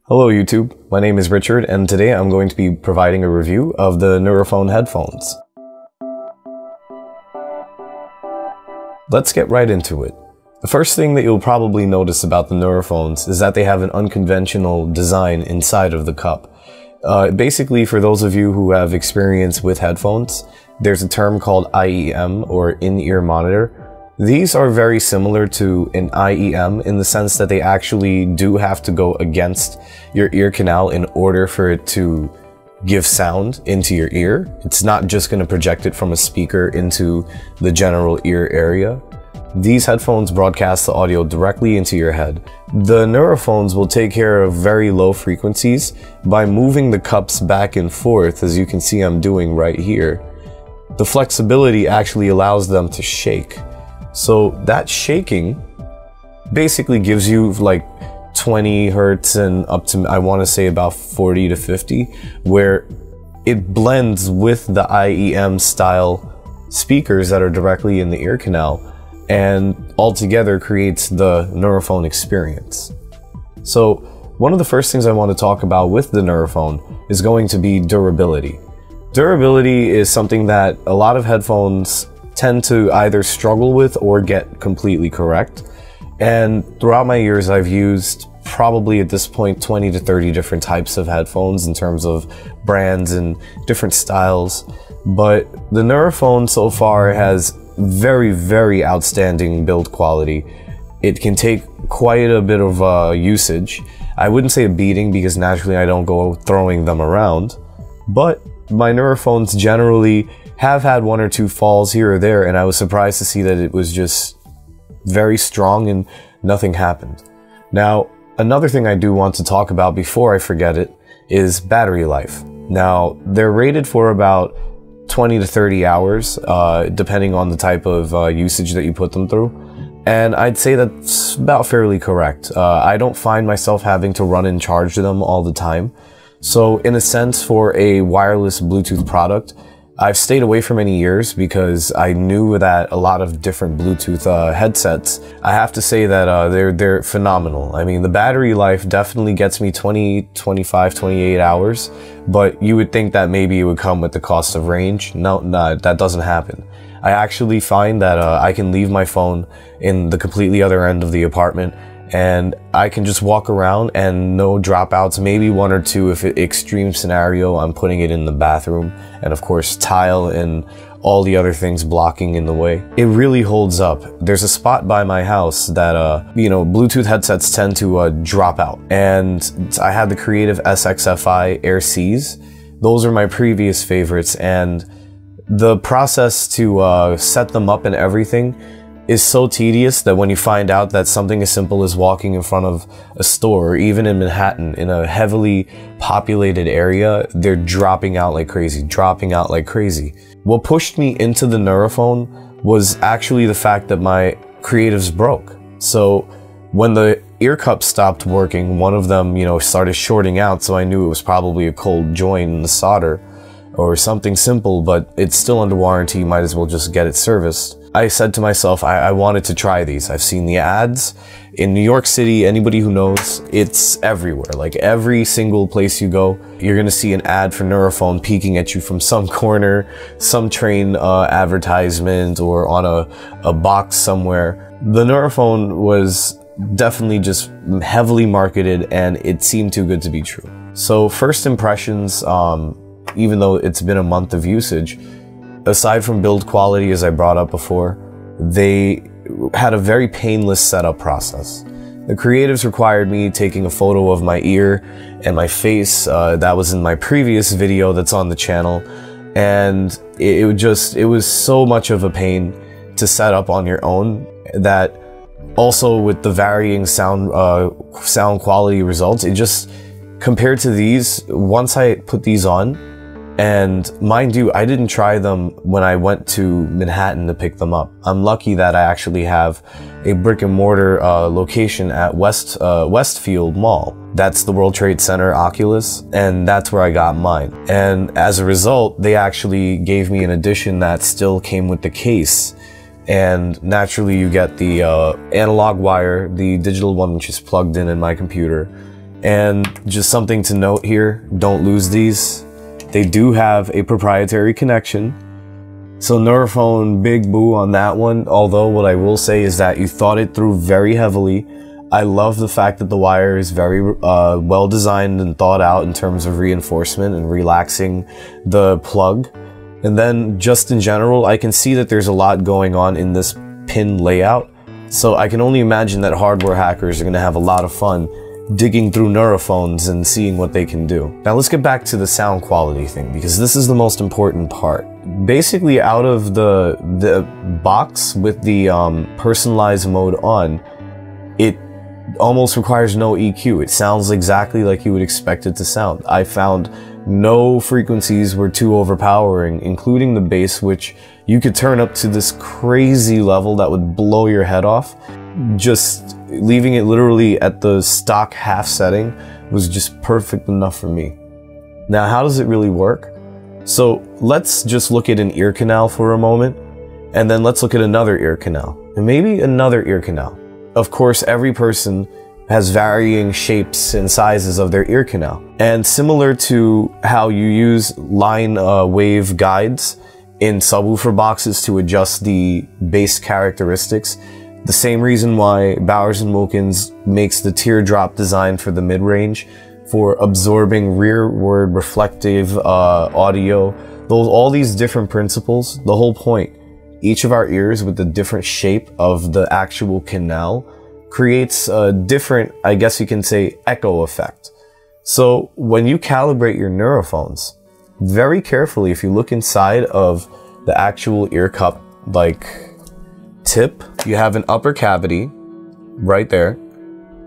Hello YouTube, my name is Richard and today I'm going to be providing a review of the Nuraphone headphones. Let's get right into it. The first thing that you'll probably notice about the Nuraphones is that they have an unconventional design inside of the cup. Basically, for those of you who have experience with headphones, there's a term called IEM or in-ear monitor. These are very similar to an IEM in the sense that they actually do have to go against your ear canal in order for it to give sound into your ear. It's not just going to project it from a speaker into the general ear area. These headphones broadcast the audio directly into your head. The Nuraphones will take care of very low frequencies by moving the cups back and forth, as you can see I'm doing right here. The flexibility actually allows them to shake. So that shaking basically gives you like 20 hertz and up to, I want to say, about 40 to 50, where it blends with the IEM style speakers that are directly in the ear canal and altogether creates the Nuraphone experience. So one of the first things I want to talk about with the Nuraphone is going to be durability. Durability is something that a lot of headphones tend to either struggle with or get completely correct. And throughout my years, I've used probably at this point 20 to 30 different types of headphones in terms of brands and different styles. But the Nuraphone so far has very outstanding build quality. It can take quite a bit of usage. I wouldn't say a beating because naturally I don't go throwing them around, but my Nuraphones generally have had one or two falls here or there, and I was surprised to see that it was just very strong and nothing happened. Now, another thing I do want to talk about before I forget it is battery life. Now, they're rated for about 20 to 30 hours, depending on the type of usage that you put them through. And I'd say that's about fairly correct. I don't find myself having to run and charge them all the time. So in a sense, for a wireless Bluetooth product, I've stayed away for many years because I knew that a lot of different Bluetooth headsets, I have to say that they're phenomenal. I mean, the battery life definitely gets me 20, 25, 28 hours, but you would think that maybe it would come with the cost of range. No, that doesn't happen. I actually find that I can leave my phone in the completely other end of the apartment and I can just walk around and no dropouts, maybe one or two if extreme scenario, I'm putting it in the bathroom, and of course tile and all the other things blocking in the way. It really holds up. There's a spot by my house that, Bluetooth headsets tend to drop out, and I had the Creative SXFI Air Cs. Those are my previous favorites, and the process to set them up and everything is so tedious that when you find out that something as simple as walking in front of a store, or even in Manhattan, in a heavily populated area, they're dropping out like crazy. What pushed me into the Nuraphone was actually the fact that my Creatives broke. So when the ear cups stopped working, one of them, started shorting out, so I knew it was probably a cold joint in the solder or something simple, but it's still under warranty, you might as well just get it serviced. I said to myself, I wanted to try these. I've seen the ads. In New York City, anybody who knows, it's everywhere. Like every single place you go, you're gonna see an ad for Nuraphone peeking at you from some corner, some train advertisement, or on a box somewhere. The Nuraphone was definitely just heavily marketed and it seemed too good to be true. So first impressions, even though it's been a month of usage, aside from build quality, as I brought up before, they had a very painless setup process. The Creatives required me taking a photo of my ear and my face. That was in my previous video that's on the channel. And it was so much of a pain to set up on your own that also with the varying sound quality results, it just, compared to these, once I put these on, and mind you, I didn't try them when I went to Manhattan to pick them up. I'm lucky that I actually have a brick and mortar location at Westfield Mall. That's the World Trade Center Oculus, and that's where I got mine. And as a result, they actually gave me an edition that still came with the case. And naturally you get the analog wire, the digital one which is plugged in my computer, And just something to note here, don't lose these. They do have a proprietary connection. So Nuraphone, big boo on that one. Although what I will say is that you thought it through very heavily. I love the fact that the wire is very well designed and thought out in terms of reinforcement and relaxing the plug. And then just in general, I can see that there's a lot going on in this pin layout. So I can only imagine that hardware hackers are going to have a lot of fun digging through Nuraphones and seeing what they can do. Now let's get back to the sound quality thing, because this is the most important part. Basically, out of the box with the personalized mode on, it almost requires no EQ. It sounds exactly like you would expect it to sound. I found no frequencies were too overpowering, including the bass, which you could turn up to this crazy level that would blow your head off. Just leaving it literally at the stock half setting was just perfect enough for me. Now, how does it really work? So let's just look at an ear canal for a moment, and then let's look at another ear canal, and maybe another ear canal. Of course, every person has varying shapes and sizes of their ear canal. And similar to how you use line wave guides in subwoofer boxes to adjust the bass characteristics, the same reason why Bowers & Wilkins makes the teardrop design for the mid-range for absorbing rearward reflective audio, all these different principles, the whole point, each of our ears with the different shape of the actual canal creates a different, I guess you can say, echo effect. So when you calibrate your Nuraphones, very carefully, if you look inside of the actual ear cup, like tip, you have an upper cavity right there.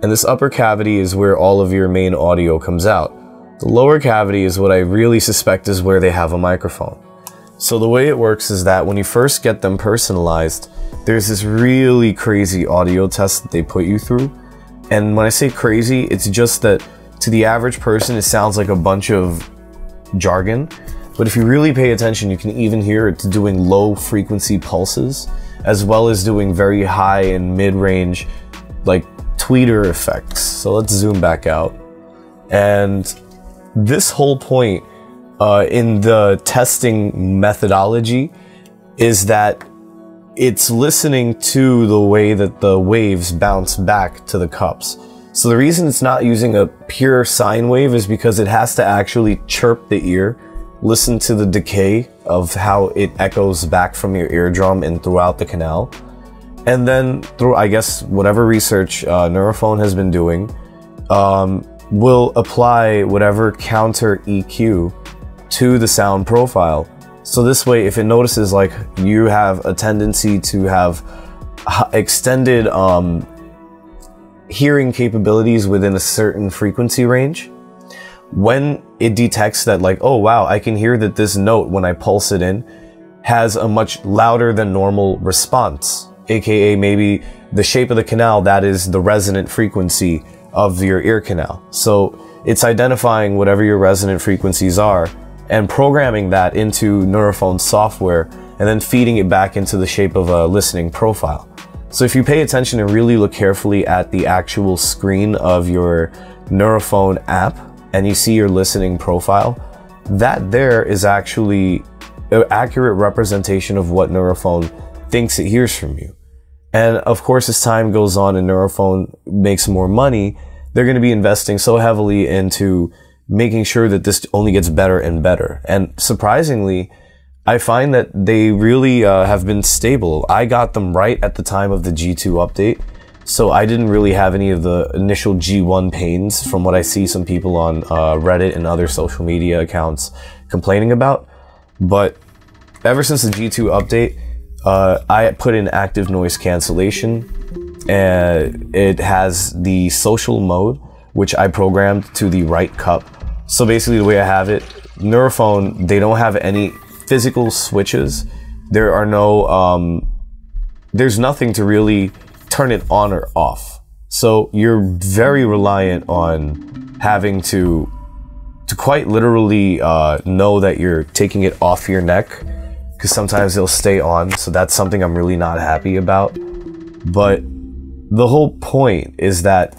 And this upper cavity is where all of your main audio comes out. The lower cavity is what I really suspect is where they have a microphone. So the way it works is that when you first get them personalized, there's this really crazy audio test that they put you through. And when I say crazy, it's just that to the average person, it sounds like a bunch of jargon. But if you really pay attention, you can even hear it doing low frequency pulses, as well as doing very high and mid-range, like tweeter effects. So let's zoom back out. And this whole point in the testing methodology is that it's listening to the way that the waves bounce back to the cups. So the reason it's not using a pure sine wave is because it has to actually chirp the ear, listen to the decay of how it echoes back from your eardrum and throughout the canal. And then through, I guess, whatever research Nuraphone has been doing, will apply whatever counter EQ to the sound profile. So this way, if it notices like you have a tendency to have extended hearing capabilities within a certain frequency range, when it detects that like, oh wow, I can hear that this note when I pulse it in has a much louder than normal response, aka maybe the shape of the canal, that is the resonant frequency of your ear canal. So it's identifying whatever your resonant frequencies are and programming that into Nuraphone software and then feeding it back into the shape of a listening profile. So if you pay attention and really look carefully at the actual screen of your Nuraphone app and you see your listening profile, that there is actually an accurate representation of what Nuraphone thinks it hears from you. And of course, as time goes on and Nuraphone makes more money, they're going to be investing so heavily into making sure that this only gets better and better. And surprisingly, I find that they really have been stable. I got them right at the time of the G2 update, so I didn't really have any of the initial G1 pains from what I see some people on Reddit and other social media accounts complaining about. But ever since the G2 update, I put in active noise cancellation, and it has the social mode, which I programmed to the right cup. So basically the way I have it, Nuraphone, they don't have any physical switches. There are no, there's nothing to really turn it on or off. So you're very reliant on having to quite literally know that you're taking it off your neck, because sometimes they'll stay on. So that's something I'm really not happy about. But the whole point is that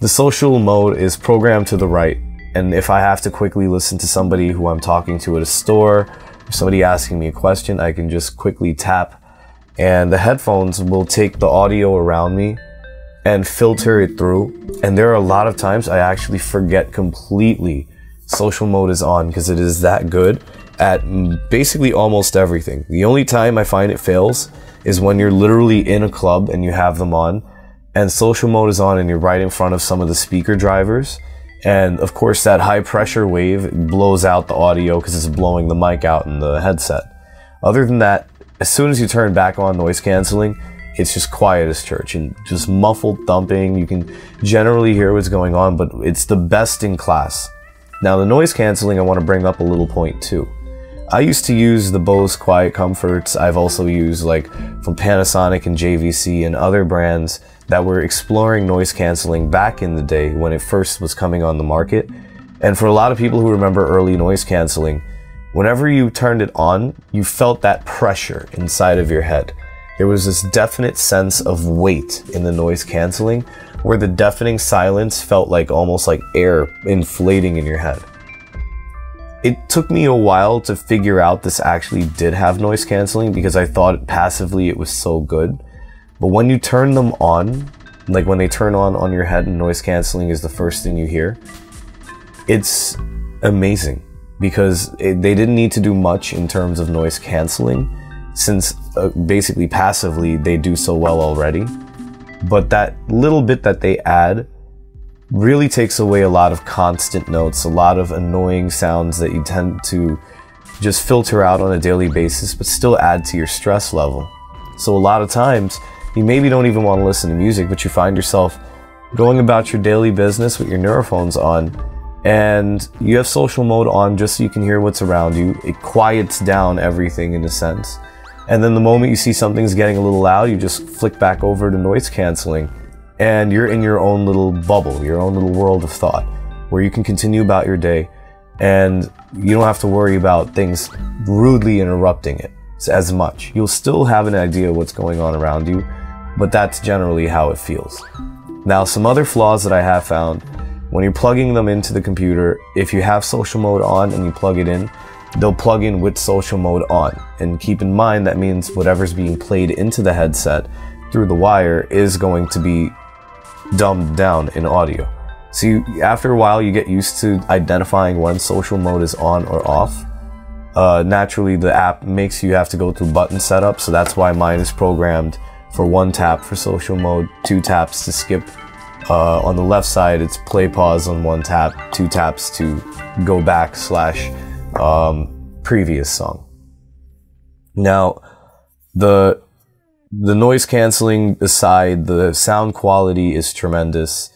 The social mode is programmed to the right, and if I have to quickly listen to somebody who I'm talking to at a store, or somebody asking me a question, I can just quickly tap, and the headphones will take the audio around me and filter it through. And there are a lot of times I actually forget completely social mode is on, because it is that good at basically almost everything. The only time I find it fails is when you're literally in a club and you have them on, and social mode is on and you're right in front of some of the speaker drivers. And of course that high pressure wave blows out the audio because it's blowing the mic out in the headset. Other than that, as soon as you turn back on noise canceling, it's just quiet as church and just muffled thumping. You can generally hear what's going on, but it's the best in class. Now the noise canceling, I want to bring up a little point too. I used to use the Bose Quiet Comforts. I've also used like from Panasonic and JVC and other brands that were exploring noise canceling back in the day when it first was coming on the market. And for a lot of people who remember early noise canceling, whenever you turned it on, you felt that pressure inside of your head. There was this definite sense of weight in the noise canceling where the deafening silence felt like almost like air inflating in your head. It took me a while to figure out this actually did have noise canceling because I thought passively it was so good. But when you turn them on, like when they turn on your head and noise canceling is the first thing you hear, it's amazing because they didn't need to do much in terms of noise canceling since basically passively they do so well already. But that little bit that they add really takes away a lot of constant notes, a lot of annoying sounds that you tend to just filter out on a daily basis, but still add to your stress level. So a lot of times, you maybe don't even want to listen to music, but you find yourself going about your daily business with your Nuraphones on, and you have social mode on just so you can hear what's around you. It quiets down everything in a sense. And then the moment you see something's getting a little loud, you just flick back over to noise canceling. And you're in your own little bubble, your own little world of thought, where you can continue about your day and you don't have to worry about things rudely interrupting it as much. You'll still have an idea of what's going on around you, but that's generally how it feels. Now, some other flaws that I have found, when you're plugging them into the computer, if you have social mode on and you plug it in, they'll plug in with social mode on. And keep in mind, that means whatever's being played into the headset through the wire is going to be dumbed down in audio. So after a while you get used to identifying when social mode is on or off. Naturally the app makes you have to go through button setup, so that's why mine is programmed for 1 tap for social mode, 2 taps to skip. On the left side it's play pause on 1 tap, 2 taps to go back / previous song. Now the noise canceling aside, the sound quality is tremendous.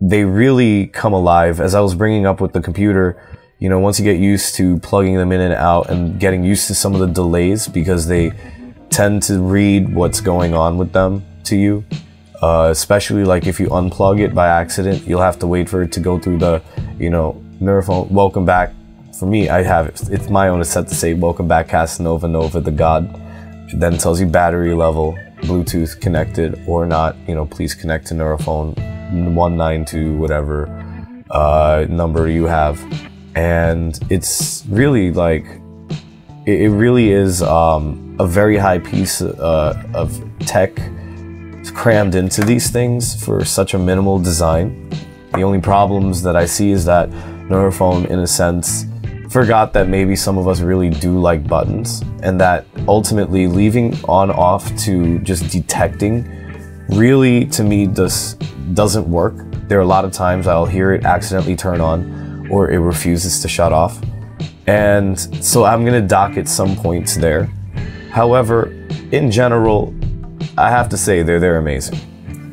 They really come alive. As I was bringing up with the computer, you know, once you get used to plugging them in and out and getting used to some of the delays because they tend to read what's going on with them to you, especially like if you unplug it by accident, you'll have to wait for it to go through the, you know, Nuraphone, welcome back. For me, I have it. It's my own, it's set to say, welcome back Casanova Nova the God. It then tells you battery level, Bluetooth connected or not, you know, please connect to Nuraphone 192, whatever number you have. And it's really like, it really is a very high piece of tech crammed into these things for such a minimal design. The only problems that I see is that Nuraphone, in a sense, forgot that maybe some of us really do like buttons, and that ultimately leaving on off to just detecting really, to me, doesn't work. There are a lot of times I'll hear it accidentally turn on or it refuses to shut off, and so I'm gonna dock at some points there. However, in general, I have to say they're amazing.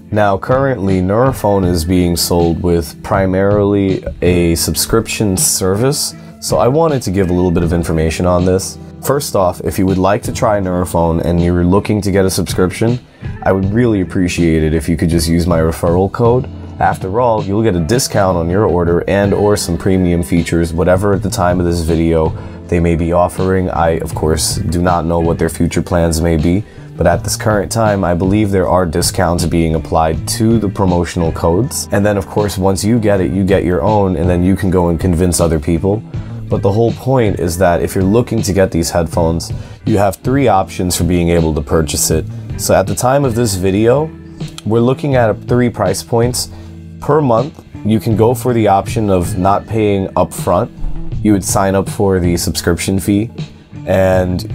Now currently Nuraphone is being sold with primarily a subscription service, so I wanted to give a little bit of information on this. First off, if you would like to try Nuraphone and you're looking to get a subscription, I would really appreciate it if you could just use my referral code. After all, you'll get a discount on your order and or some premium features, whatever at the time of this video they may be offering. I, of course, do not know what their future plans may be, but at this current time, I believe there are discounts being applied to the promotional codes. And then of course, once you get it, you get your own, and then you can go and convince other people. But the whole point is that if you're looking to get these headphones, you have 3 options for being able to purchase it. So at the time of this video, we're looking at 3 price points. Per month, you can go for the option of not paying upfront. You would sign up for the subscription fee, and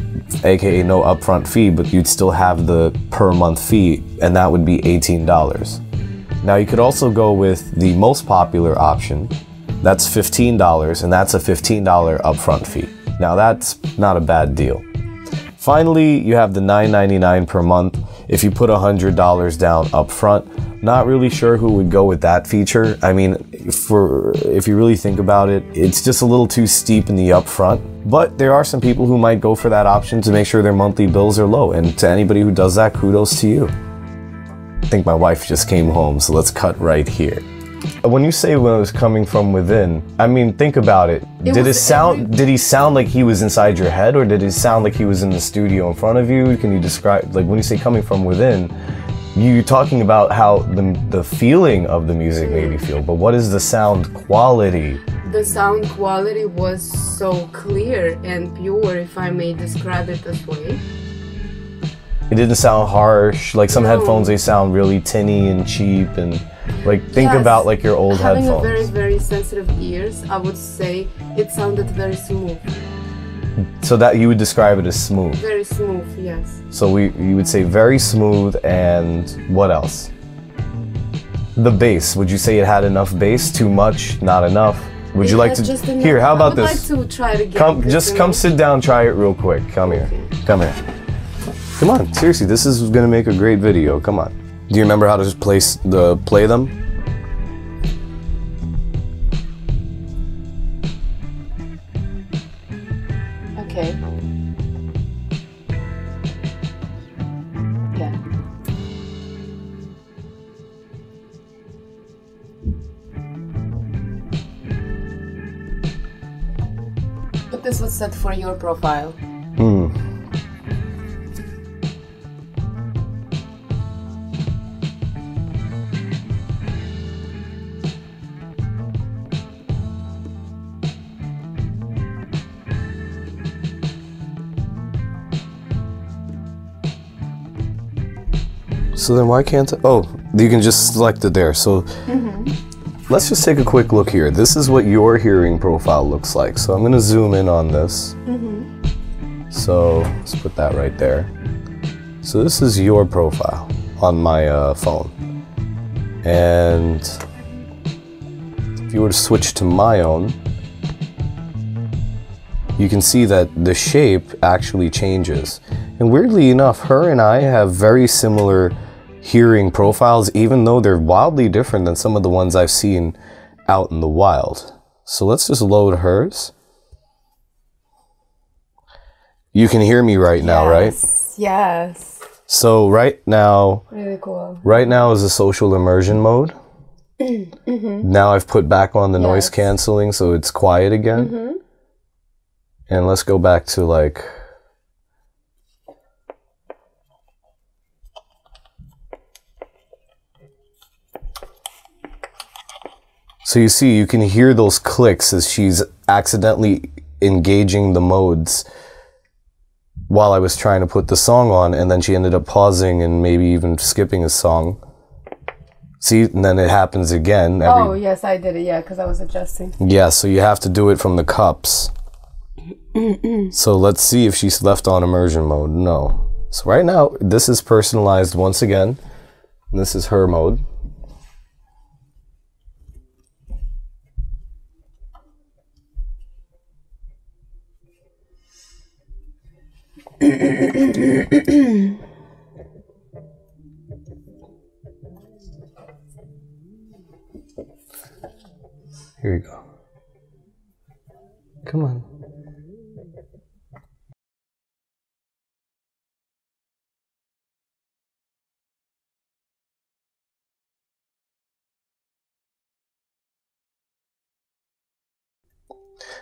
aka no upfront fee, but you'd still have the per month fee, and that would be $18. Now you could also go with the most popular option. That's $15, and that's a $15 upfront fee. Now that's not a bad deal. Finally, you have the $9.99 per month if you put $100 down upfront. Not really sure who would go with that feature. I mean, if you really think about it, it's just a little too steep in the upfront. But there are some people who might go for that option to make sure their monthly bills are low. And to anybody who does that, kudos to you. I think my wife just came home, so let's cut right here. When you say when it was coming from within, I mean, think about it. Did he sound like he was inside your head, or did it sound like he was in the studio in front of you? Can you describe, like when you say coming from within, you're talking about how the feeling of the music made you feel, but what is the sound quality? The sound quality was so clear and pure, if I may describe it this way. It didn't sound harsh, like some headphones, they sound really tinny and cheap, and like think about like your old headphones. Having very, very sensitive ears, I would say it sounded very smooth. So that you would describe it as smooth? Very smooth, yes. So you would say very smooth, and what else? The bass, would you say it had enough bass? Too much? Not enough? Would you like to? Here, how about this? I would like to try to get come sit down, try it real quick. Come here. Come here. Come on, seriously, this is gonna make a great video. Come on. Do you remember how to just play them? Okay. Yeah. But this was set for your profile. So then why can't I? Oh, you can just select it there. So let's just take a quick look here. This is what your hearing profile looks like. So I'm going to zoom in on this. So let's put that right there. So this is your profile on my phone. And if you were to switch to my own, you can see that the shape actually changes. And weirdly enough, her and I have very similar hearing profiles, even though they're wildly different than some of the ones I've seen out in the wild. So let's just load hers. You can hear me right now, right? Yes. So right now, really cool. Right now is the social immersion mode. Now I've put back on the noise canceling, so it's quiet again. And let's go back to like, so you see, you can hear those clicks as she's accidentally engaging the modes while I was trying to put the song on, and then she ended up pausing and maybe even skipping a song. See, and then it happens again. Oh, yes, I did it, yeah, because I was adjusting. Yeah, so you have to do it from the cups. So let's see if she's left on immersion mode. No. So right now, this is personalized once again. And this is her mode. Here you go. Come on.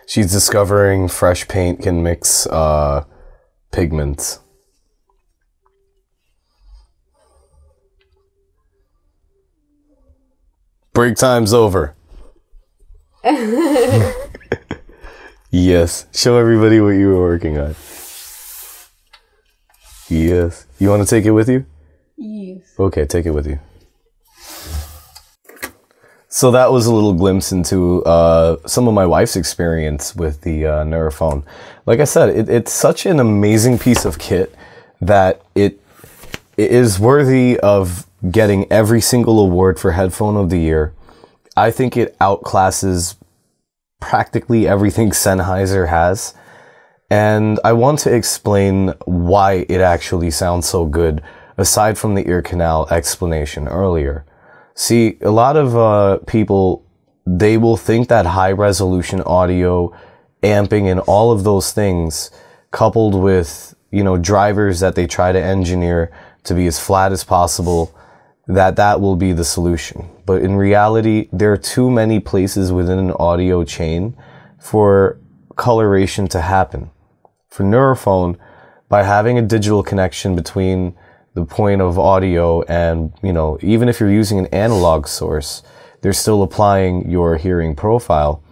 She's discovering fresh paint can mix pigments. Break time's over. Yes. Show everybody what you were working on. Yes. You want to take it with you? Yes. Okay, take it with you. So that was a little glimpse into some of my wife's experience with the Nuraphone. Like I said, it's such an amazing piece of kit that it is worthy of getting every single award for Headphone of the Year. I think it outclasses practically everything Sennheiser has. And I want to explain why it actually sounds so good, aside from the ear canal explanation earlier. See, a lot of people, they will think that high resolution audio, amping, and all of those things, coupled with, you know, drivers that they try to engineer to be as flat as possible, that will be the solution. But in reality, there are too many places within an audio chain for coloration to happen. For Nuraphone, by having a digital connection between the point of audio and, you know, even if you're using an analog source, they're still applying your hearing profile.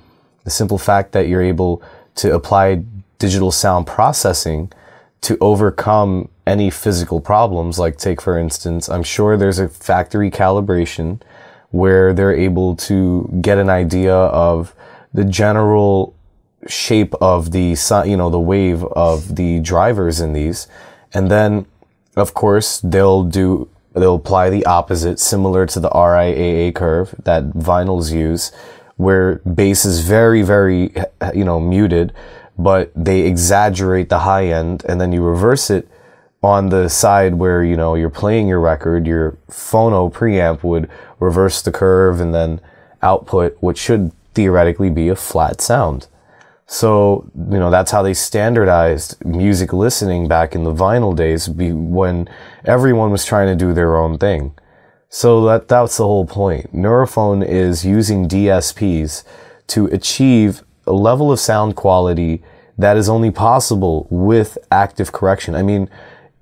The simple fact that you're able to apply digital sound processing to overcome any physical problems, like take for instance, I'm sure there's a factory calibration where they're able to get an idea of the general shape of the, you know, the wave of the drivers in these, and then of course they'll apply the opposite, similar to the RIAA curve that vinyls use, where bass is very, very, you know, muted, but they exaggerate the high end, and then you reverse it on the side where, you know, you're playing your record. Your phono preamp would reverse the curve and then output what should theoretically be a flat sound. So, you know, that's how they standardized music listening back in the vinyl days, when everyone was trying to do their own thing. So that's the whole point. Nuraphone is using DSPs to achieve a level of sound quality that is only possible with active correction. I mean,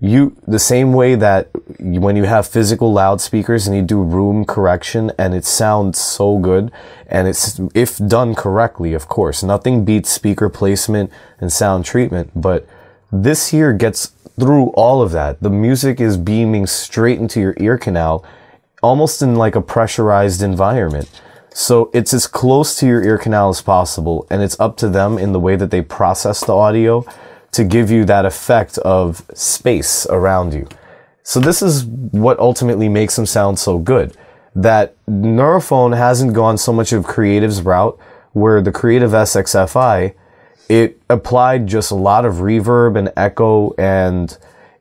the same way that when you have physical loudspeakers and you do room correction and it sounds so good, and it's, if done correctly, of course, nothing beats speaker placement and sound treatment, but this here gets through all of that. The music is beaming straight into your ear canal, almost in like a pressurized environment. So it's as close to your ear canal as possible, and it's up to them in the way that they process the audio to give you that effect of space around you. So this is what ultimately makes them sound so good. That Nuraphone hasn't gone so much of Creative's route, where the Creative SXFI, it applied just a lot of reverb and echo, and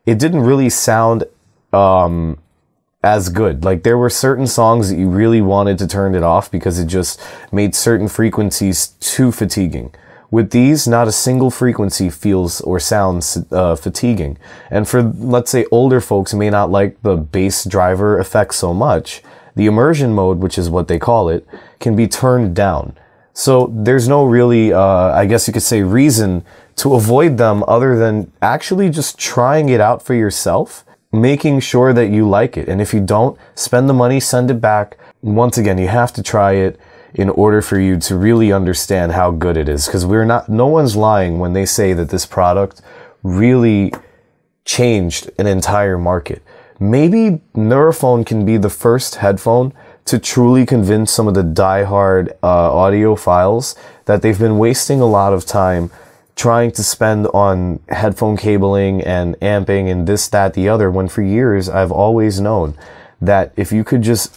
it didn't really sound as good. Like, there were certain songs that you really wanted to turn it off because it just made certain frequencies too fatiguing. With these, not a single frequency feels or sounds fatiguing. And for, let's say, older folks who may not like the bass driver effect so much, the immersion mode, which is what they call it, can be turned down. So there's no really, I guess you could say, reason to avoid them other than actually just trying it out for yourself, making sure that you like it. And if you don't, spend the money, send it back. Once again, you have to try it in order for you to really understand how good it is. Because no one's lying when they say that this product really changed an entire market. Maybe Nuraphone can be the first headphone to truly convince some of the diehard audiophiles that they've been wasting a lot of time trying to spend on headphone cabling and amping and this, that, the other, when for years I've always known that if you could just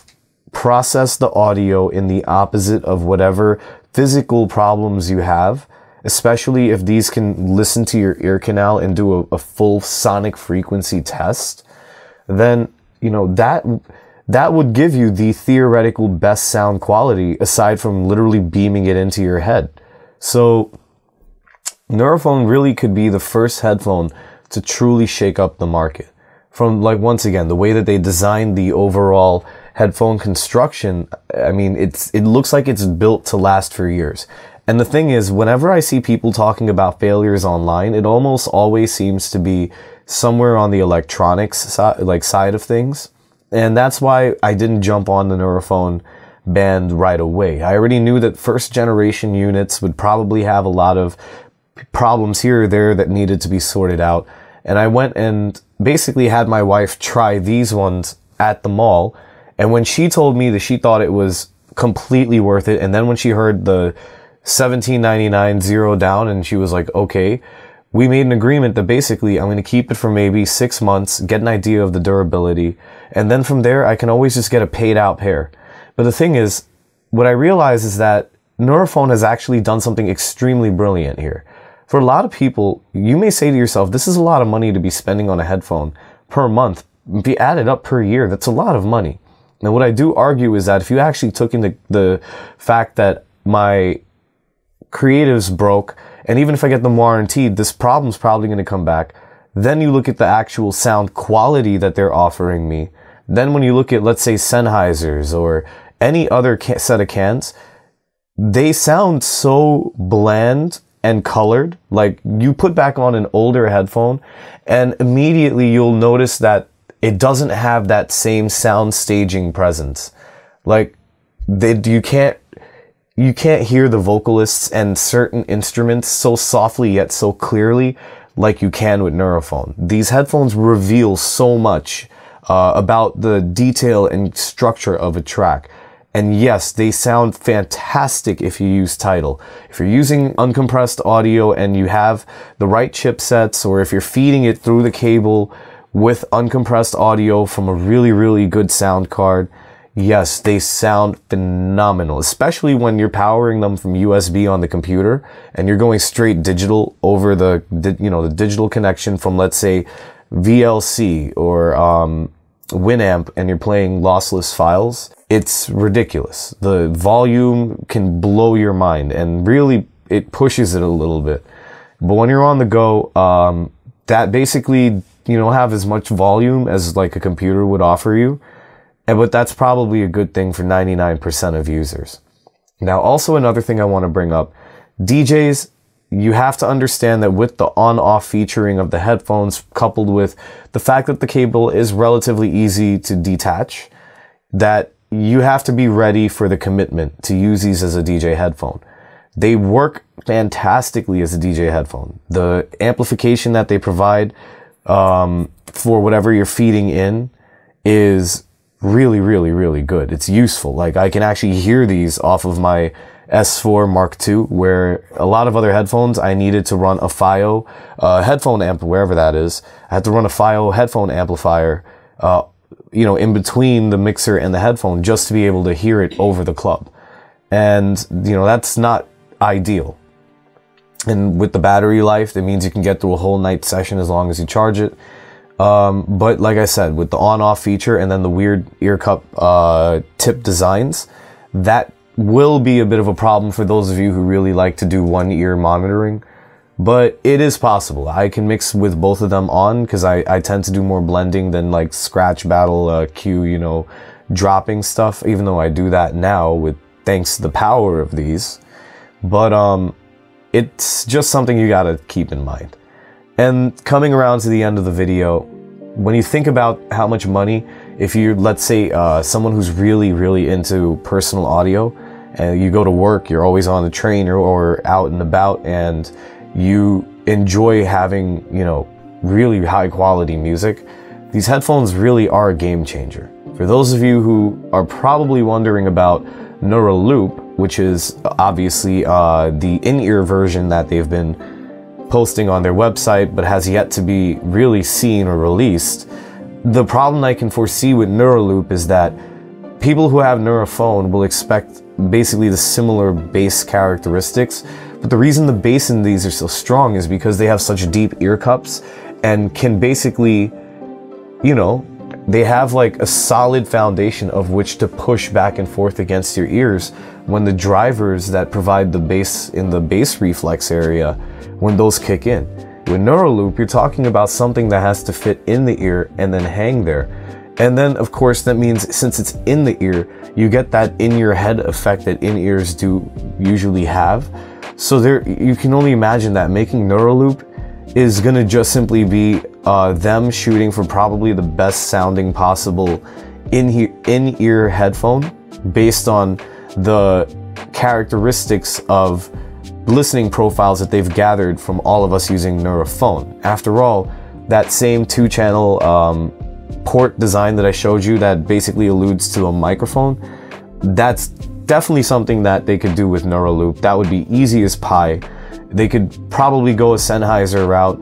process the audio in the opposite of whatever physical problems you have, especially if these can listen to your ear canal and do a full sonic frequency test, then, you know, that would give you the theoretical best sound quality aside from literally beaming it into your head. So Nuraphone really could be the first headphone to truly shake up the market. From, like, once again, the way that they designed the overall headphone construction, I mean, it looks like it's built to last for years. And the thing is, whenever I see people talking about failures online, it almost always seems to be somewhere on the electronics side of things. And that's why I didn't jump on the Nuraphone banned right away. I already knew that first generation units would probably have a lot of problems here or there that needed to be sorted out. And I went and basically had my wife try these ones at the mall. And when she told me that she thought it was completely worth it, and then when she heard the $17.99 zero down and she was like, okay, we made an agreement that basically I'm going to keep it for maybe 6 months, get an idea of the durability, and then from there I can always just get a paid out pair. But the thing is, what I realize is that Nuraphone has actually done something extremely brilliant here. For a lot of people, you may say to yourself, this is a lot of money to be spending on a headphone per month. If you add it up per year, that's a lot of money. Now, what I do argue is that if you actually took into the fact that my creatives broke, and even if I get them warranted, this problem's probably going to come back. Then you look at the actual sound quality that they're offering me. Then when you look at, let's say, Sennheisers or any other set of cans, they sound so bland and colored. Like, you put back on an older headphone and immediately you'll notice that it doesn't have that same sound staging presence. Like, you can't hear the vocalists and certain instruments so softly yet so clearly like you can with Nuraphone. These headphones reveal so much about the detail and structure of a track. And yes, they sound fantastic if you use Tidal. If you're using uncompressed audio and you have the right chipsets, or if you're feeding it through the cable with uncompressed audio from a really, really good sound card, yes, they sound phenomenal, especially when you're powering them from USB on the computer and you're going straight digital over the digital connection from, let's say, VLC or Winamp, and you're playing lossless files. It's ridiculous. The volume can blow your mind, and really it pushes it a little bit. But when you're on the go, that basically, you don't have as much volume as like a computer would offer you. But that's probably a good thing for 99% of users. Now, also another thing I want to bring up, DJs, you have to understand that with the on-off featuring of the headphones, coupled with the fact that the cable is relatively easy to detach, that you have to be ready for the commitment to use these as a DJ headphone. They work fantastically as a DJ headphone. The amplification that they provide for whatever you're feeding in is really, really, really good. It's useful. Like, I can actually hear these off of my S4 Mark II, where a lot of other headphones, I needed to run a FiO headphone amp, wherever that is. I had to run a FiO headphone amplifier, in between the mixer and the headphone just to be able to hear it over the club. And, that's not ideal. And with the battery life, that means you can get through a whole night session as long as you charge it. But like I said, with the on-off feature and then the weird ear cup tip designs, that will be a bit of a problem for those of you who really like to do one ear monitoring. But it is possible. I can mix with both of them on, because I tend to do more blending than like scratch battle Q, dropping stuff, even though I do that now with thanks to the power of these. But it's just something you gotta keep in mind. And coming around to the end of the video, when you think about how much money, if you're, let's say, someone who's really, really into personal audio, and you go to work, you're always on the train or out and about, and you enjoy having, really high quality music, these headphones really are a game changer. For those of you who are probably wondering about Nuraloop, which is obviously the in-ear version that they've been posting on their website but has yet to be really seen or released, the problem I can foresee with Nuraloop is that people who have Nuraphone will expect basically the similar bass characteristics, but the reason the bass in these are so strong is because they have such deep ear cups and can basically, they have like a solid foundation of which to push back and forth against your ears when the drivers that provide the bass in the bass reflex area, when those kick in. With Nuraloop, you're talking about something that has to fit in the ear and then hang there. And then, of course, that means since it's in the ear, you get that in-your-head effect that in-ears do usually have. So you can only imagine that making Nuraloop is going to just simply be them shooting for probably the best sounding possible in-ear headphone based on the characteristics of listening profiles that they've gathered from all of us using Nuraphone. After all, that same 2-channel port design that I showed you that basically alludes to a microphone, that's definitely something that they could do with Neuraloop. That would be easy as pie. They could probably go a Sennheiser route,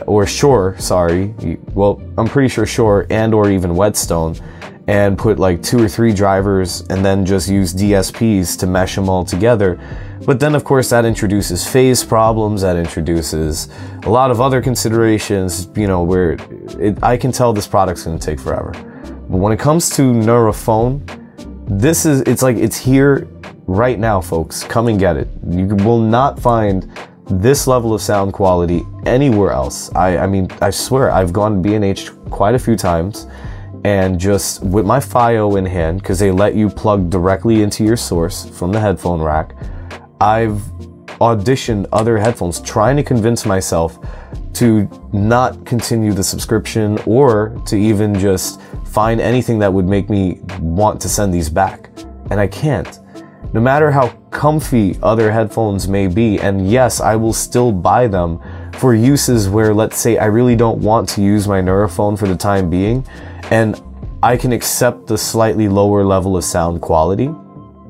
or Shure, sorry. Well, I'm pretty sure Shure and or even Whetstone, and put like 2 or 3 drivers and then just use DSPs to mesh them all together. But then of course that introduces phase problems, that introduces a lot of other considerations, you know, where I can tell this product's gonna take forever. But when it comes to Nuraphone, it's here right now, folks. Come and get it. You will not find this level of sound quality anywhere else. I mean, I swear, I've gone to B&H quite a few times, and just with my FiO in hand, because they let you plug directly into your source from the headphone rack, I've auditioned other headphones trying to convince myself to not continue the subscription or to even just find anything that would make me want to send these back. And I can't. No matter how comfy other headphones may be, and yes, I will still buy them for uses where, let's say, I really don't want to use my Nuraphone for the time being, and I can accept the slightly lower level of sound quality,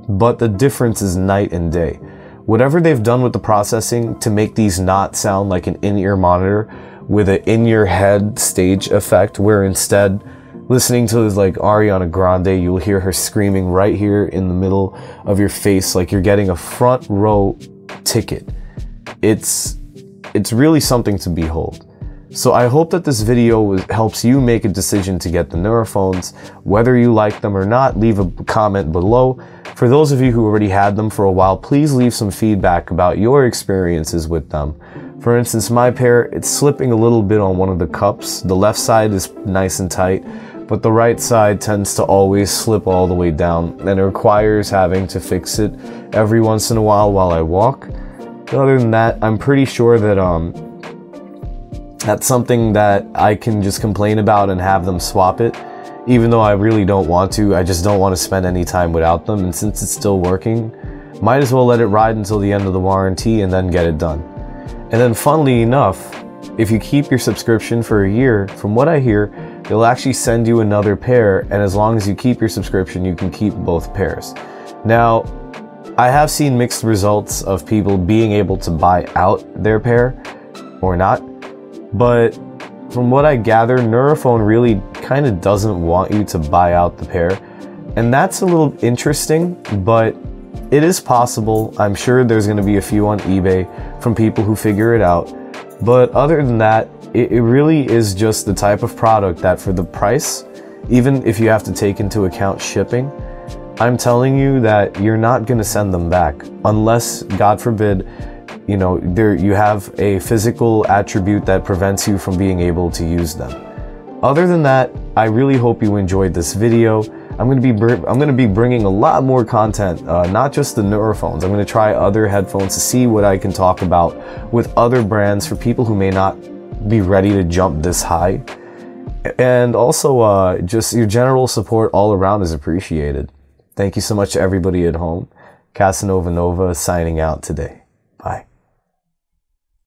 but the difference is night and day. Whatever they've done with the processing to make these not sound like an in-ear monitor with an in-your-head stage effect, where instead, listening to like Ariana Grande, you'll hear her screaming right here in the middle of your face, like you're getting a front row ticket. It's really something to behold. So I hope that this video helps you make a decision to get the Nuraphones. Whether you like them or not, leave a comment below. For those of you who already had them for a while, please leave some feedback about your experiences with them. For instance, my pair, it's slipping a little bit on one of the cups. The left side is nice and tight, but the right side tends to always slip all the way down, and it requires having to fix it every once in a while I walk. Other than that, I'm pretty sure that that's something that I can just complain about and have them swap it, even though I really don't want to. I just don't want to spend any time without them, and since it's still working, might as well let it ride until the end of the warranty and then get it done. And then funnily enough, if you keep your subscription for a year, from what I hear, they'll actually send you another pair, and as long as you keep your subscription, you can keep both pairs. Now, I have seen mixed results of people being able to buy out their pair or not, but from what I gather, Nuraphone really kind of doesn't want you to buy out the pair, and that's a little interesting, but it is possible. I'm sure there's going to be a few on eBay from people who figure it out, but other than that, it really is just the type of product that for the price, even if you have to take into account shipping, I'm telling you that you're not going to send them back unless, God forbid, you know, you have a physical attribute that prevents you from being able to use them. Other than that, I really hope you enjoyed this video. I'm going to be bringing a lot more content, not just the Nuraphones. I'm going to try other headphones to see what I can talk about with other brands for people who may not be ready to jump this high. And also, just your general support all around is appreciated. Thank you so much to everybody at home. Casanova Nova signing out today.